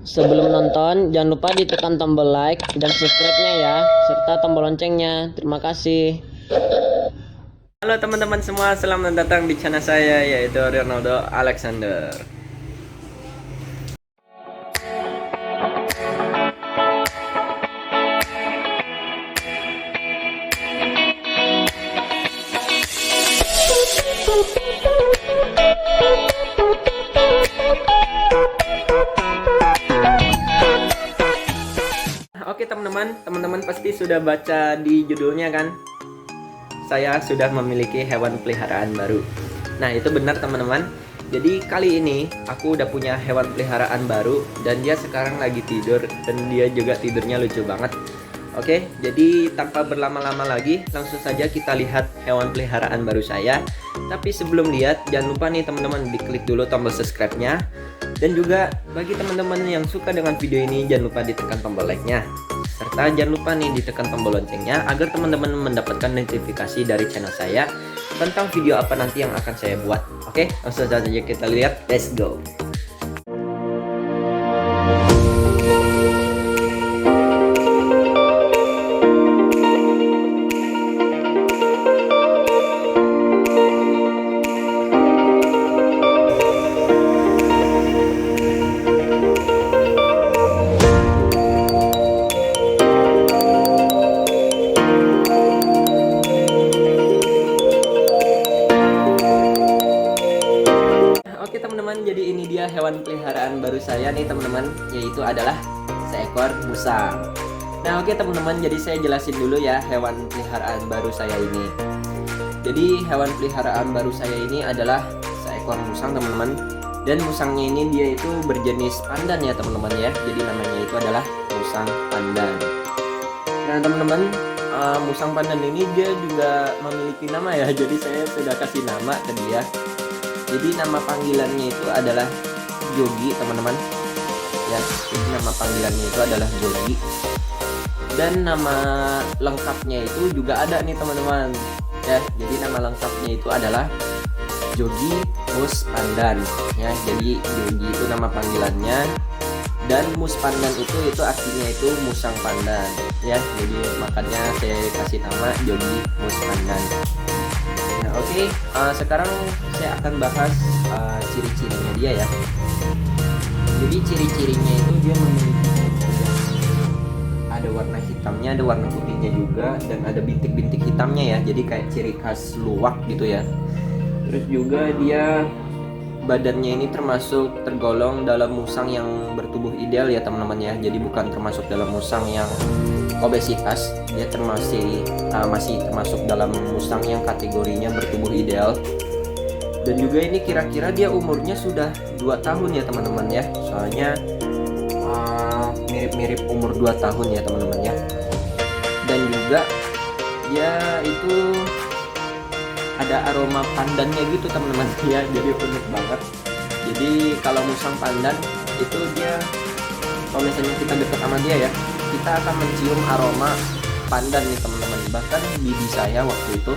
Sebelum nonton, jangan lupa ditekan tombol like dan subscribe-nya ya, serta tombol loncengnya. Terima kasih. Halo teman-teman semua, selamat datang di channel saya yaitu Ronaldo Alexander. Oke teman-teman pasti sudah baca di judulnya kan? Saya sudah memiliki hewan peliharaan baru. Nah, itu benar teman-teman. Jadi kali ini aku udah punya hewan peliharaan baru dan dia sekarang lagi tidur dan dia juga tidurnya lucu banget. Oke, jadi tanpa berlama-lama lagi, langsung saja kita lihat hewan peliharaan baru saya. Tapi sebelum lihat, jangan lupa nih teman-teman diklik dulu tombol subscribe-nya. Dan juga bagi teman-teman yang suka dengan video ini, jangan lupa ditekan tombol like-nya. Serta jangan lupa nih ditekan tombol loncengnya agar teman-teman mendapatkan notifikasi dari channel saya tentang video apa nanti yang akan saya buat. Oke, langsung saja kita lihat. Let's go. Oke teman-teman, jadi ini dia hewan peliharaan baru saya nih teman-teman, yaitu adalah seekor musang. Nah oke teman-teman, jadi saya jelasin dulu ya hewan peliharaan baru saya ini. Jadi hewan peliharaan baru saya ini adalah seekor musang teman-teman. Dan musangnya ini dia itu berjenis pandan ya teman-teman ya. Jadi namanya itu adalah musang pandan. Nah teman-teman, musang pandan ini dia juga memiliki nama ya. Jadi saya sudah kasih nama ke dia. Jadi nama panggilannya itu adalah Jogi teman-teman ya. Jadi nama panggilannya itu adalah Jogi. Dan nama lengkapnya itu juga ada nih teman-teman ya. Jadi nama lengkapnya itu adalah Jogi Mus Pandan ya. Jadi Jogi itu nama panggilannya dan Mus Pandan itu artinya itu musang pandan ya. Jadi makanya saya kasih nama Jogi Mus Pandan. Nah, oke, sekarang saya akan bahas ciri-cirinya dia ya. Jadi ciri-cirinya itu dia memiliki ada warna hitamnya, ada warna putihnya juga, dan ada bintik-bintik hitamnya ya. Jadi kayak ciri khas luwak gitu ya. Terus juga dia badannya ini termasuk tergolong dalam musang yang bertubuh ideal ya teman-teman ya. Jadi bukan termasuk dalam musang yang obesitas, dia masih termasuk dalam musang yang kategorinya bertubuh ideal. Dan juga ini kira-kira dia umurnya sudah 2 tahun ya teman-teman ya. Soalnya mirip-mirip umur 2 tahun ya teman-teman ya. Dan juga dia itu ada aroma pandannya gitu teman-teman ya. Jadi unik banget. Jadi kalau musang pandan itu dia, kalau misalnya kita dekat sama dia ya, kita akan mencium aroma pandan nih teman-teman. Bahkan bibi saya waktu itu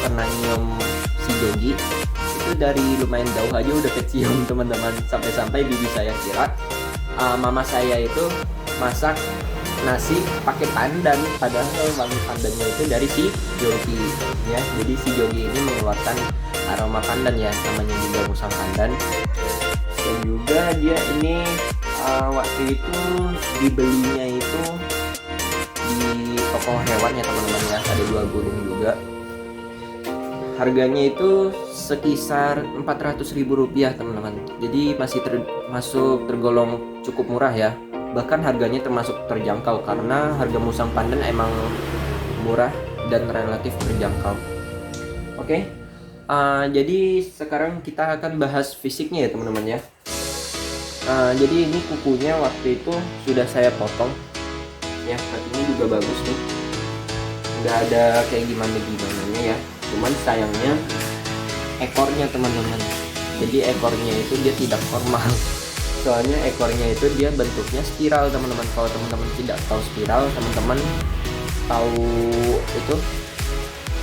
pernah nyium si Jogi itu dari lumayan jauh aja udah kecium teman-teman. Sampai-sampai bibi saya kira mama saya itu masak nasi pakai pandan, padahal wangi pandannya itu dari si Jogi ya. Jadi si Jogi ini mengeluarkan aroma pandan ya, namanya juga musang pandan. Dan juga dia ini waktu itu dibelinya itu di toko hewan ya teman-teman ya, ada 2 gunung juga. Harganya itu sekisar Rp400.000 teman-teman. Jadi masih termasuk tergolong cukup murah ya. Bahkan harganya termasuk terjangkau karena harga musang pandan emang murah dan relatif terjangkau. Oke, jadi sekarang kita akan bahas fisiknya ya teman-teman ya. Jadi ini kukunya waktu itu sudah saya potong ya, ini juga bagus nih, nggak ada kayak gimana ya. Cuman sayangnya ekornya teman-teman, jadi ekornya itu dia tidak formal. Soalnya ekornya itu dia bentuknya spiral teman-teman. Kalau teman-teman tidak tahu spiral, teman-teman tahu itu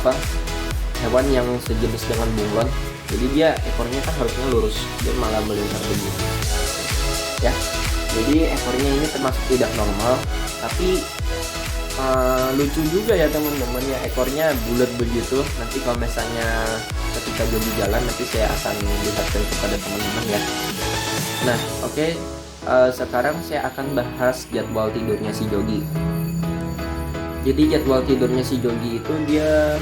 apa, hewan yang sejenis dengan bunglon. Jadi dia ekornya kan harusnya lurus, dia malah melingkar begini ya. Jadi ekornya ini termasuk tidak normal, tapi lucu juga ya teman-teman ya, ekornya bulat begitu. Nanti kalau misalnya ketika Jogi jalan nanti saya akan lihatkan kepada teman-teman ya. Nah oke, sekarang saya akan bahas jadwal tidurnya si Jogi. Jadi jadwal tidurnya si Jogi itu dia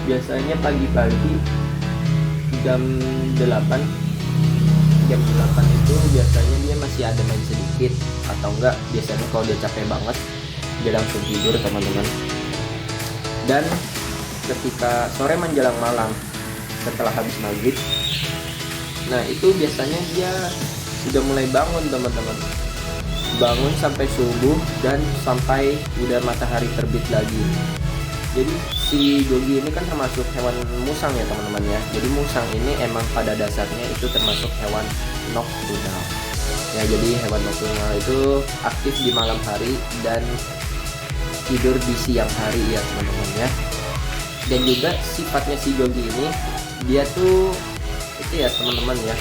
biasanya pagi-pagi jam 8 itu biasanya dia masih ada main sedikit, atau enggak biasanya kalau dia capek banget dia langsung tidur teman-teman. Dan ketika sore menjelang malam setelah habis maghrib, nah itu biasanya dia sudah mulai bangun teman-teman, bangun sampai subuh dan sampai udah matahari terbit lagi. Jadi si Jogi ini kan termasuk hewan musang ya teman-teman ya. Jadi musang ini emang pada dasarnya itu termasuk hewan nokturnal ya. Jadi hewan nokturnal itu aktif di malam hari dan tidur di siang hari ya teman-teman ya. Dan juga sifatnya si Jogi ini dia tuh itu ya teman-teman ya,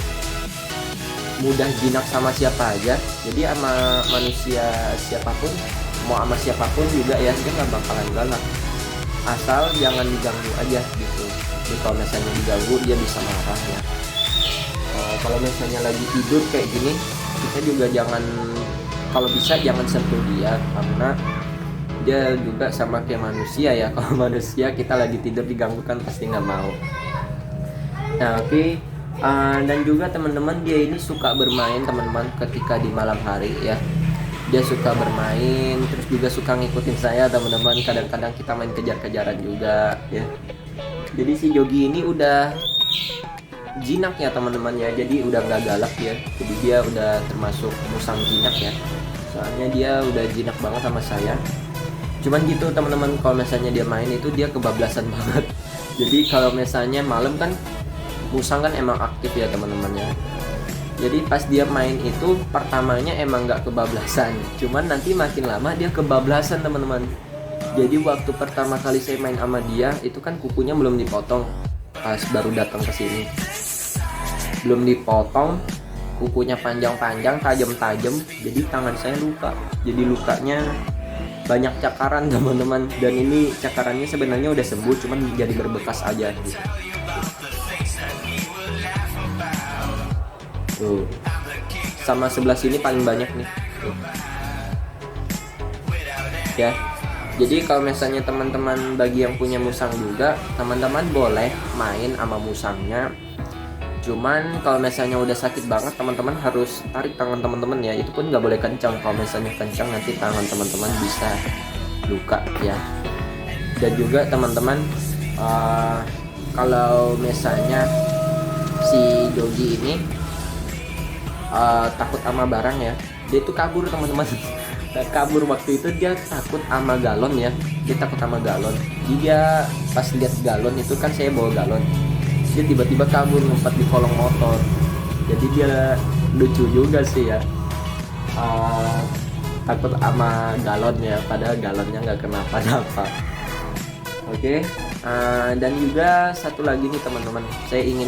mudah jinak sama siapa aja. Jadi sama manusia siapapun, mau sama siapapun juga ya, dia nggak bakalan galak, asal jangan diganggu aja gitu. Jadi kalau misalnya diganggu dia bisa marah ya. Kalau misalnya lagi tidur kayak gini, kita juga jangan, kalau bisa jangan sentuh dia, karena dia juga sama kayak manusia ya. Kalau manusia kita lagi tidur diganggu kan pasti nggak mau. Nah oke. Dan juga teman-teman dia ini suka bermain teman-teman ketika di malam hari ya. Dia suka bermain, terus juga suka ngikutin saya teman-teman. Kadang-kadang kita main kejar-kejaran juga ya. Jadi si Jogi ini udah jinak ya teman-teman ya. Jadi udah nggak galak ya. Jadi dia udah termasuk musang jinak ya. Soalnya dia udah jinak banget sama saya. Cuman gitu teman-teman, kalau misalnya dia main itu dia kebablasan banget. Jadi kalau misalnya malam kan musang kan emang aktif ya teman-teman ya. Jadi pas dia main itu pertamanya emang nggak kebablasan, cuman nanti makin lama dia kebablasan teman-teman. Jadi waktu pertama kali saya main sama dia itu kan kukunya belum dipotong, pas baru datang ke sini belum dipotong, kukunya panjang-panjang, tajam-tajam, jadi tangan saya luka. Jadi lukanya banyak cakaran teman-teman, dan ini cakarannya sebenarnya udah sembuh, cuman jadi berbekas aja gitu. Tuh. Sama sebelah sini paling banyak nih. Tuh. Ya. Jadi kalau misalnya teman-teman bagi yang punya musang juga, teman-teman boleh main sama musangnya. Cuman kalau misalnya udah sakit banget, teman-teman harus tarik tangan teman-teman ya. Itu pun nggak boleh kencang. Kalau misalnya kencang nanti tangan teman-teman bisa luka ya. Dan juga teman-teman kalau misalnya si Jogi ini takut sama barang ya, dia tuh kabur teman-teman. Kabur waktu itu dia takut sama galon ya. Dia takut sama galon. Dia pas lihat galon itu kan saya bawa galon, dia tiba-tiba kabur ngumpet di kolong motor. Jadi dia lucu juga sih ya, takut sama galon ya, padahal galonnya nggak kenapa-napa. Oke. Dan juga satu lagi nih teman-teman, saya ingin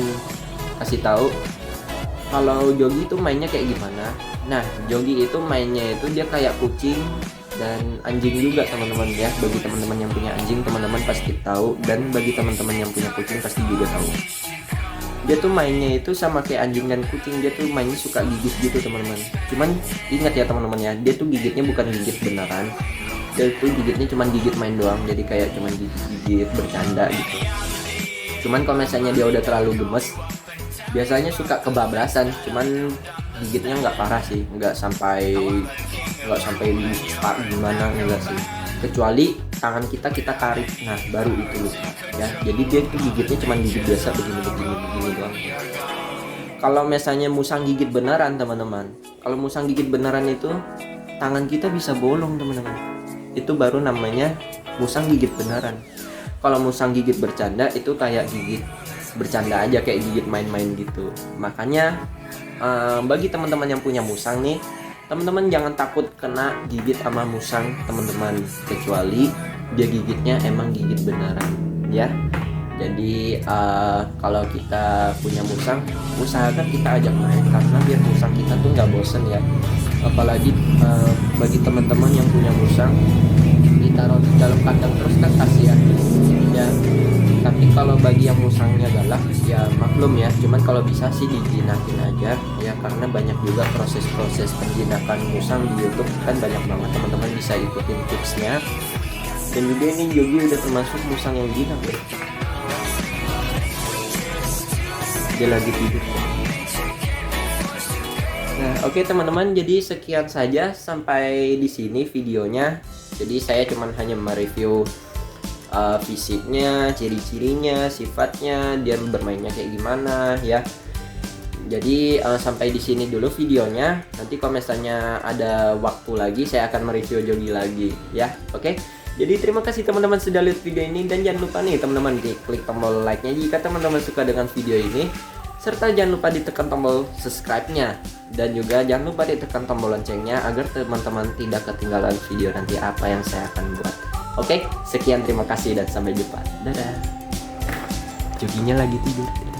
kasih tahu kalau Jogi itu mainnya kayak gimana. Nah, Jogi itu mainnya itu dia kayak kucing dan anjing juga teman-teman ya. Bagi teman-teman yang punya anjing, teman-teman pasti tahu, dan bagi teman-teman yang punya kucing pasti juga tahu. Dia tuh mainnya itu sama kayak anjing dan kucing, dia tuh mainnya suka gigit gitu teman-teman. Cuman ingat ya teman-teman ya, dia tuh gigitnya bukan gigit beneran. Dia tuh gigitnya cuman gigit main doang, jadi kayak cuman gigit bercanda gitu. Cuman kalau misalnya dia udah terlalu gemes, biasanya suka kebablasan. Cuman gigitnya nggak parah sih, nggak sampai gimana, enggak sih. Kecuali tangan kita tarik, nah baru itu luka ya. Jadi dia tuh gigitnya cuman gigit biasa begini doang. Kalau misalnya musang gigit beneran teman-teman, kalau musang gigit beneran itu tangan kita bisa bolong teman-teman. Itu baru namanya musang gigit beneran. Kalau musang gigit bercanda itu kayak gigit bercanda aja, kayak gigit main-main gitu. Makanya bagi teman-teman yang punya musang nih, teman-teman jangan takut kena gigit sama musang teman-teman, kecuali dia gigitnya emang gigit beneran ya. Jadi kalau kita punya musang, usahakan kita ajak main karena biar musang kita tuh nggak bosen ya. Apalagi bagi teman-teman yang punya musang ditaruh di dalam kandang terus kan kasihan ya. Tapi kalau bagi yang musangnya galak ya maklum ya, cuman kalau bisa sih dijinakin aja ya, karena banyak juga proses-proses penjinakan musang di YouTube kan, banyak banget, teman-teman bisa ikutin tipsnya. Dan juga ini Yogi udah termasuk musang yang jinak ya. Dia lagi tidur. Nah, oke teman-teman, jadi sekian saja sampai di sini videonya. Jadi saya cuman hanya mereview fisiknya, ciri-cirinya, sifatnya, dia bermainnya kayak gimana ya. Jadi sampai di sini dulu videonya. Nanti kalau misalnya ada waktu lagi saya akan mereview Jogi lagi ya. Oke. Jadi terima kasih teman-teman sudah lihat video ini, dan jangan lupa nih teman-teman klik tombol like-nya jika teman-teman suka dengan video ini, serta jangan lupa ditekan tombol subscribe-nya, dan juga jangan lupa ditekan tombol loncengnya agar teman-teman tidak ketinggalan video nanti apa yang saya akan buat. Oke, sekian, terima kasih dan sampai jumpa. Dadah. Joginya lagi tidur.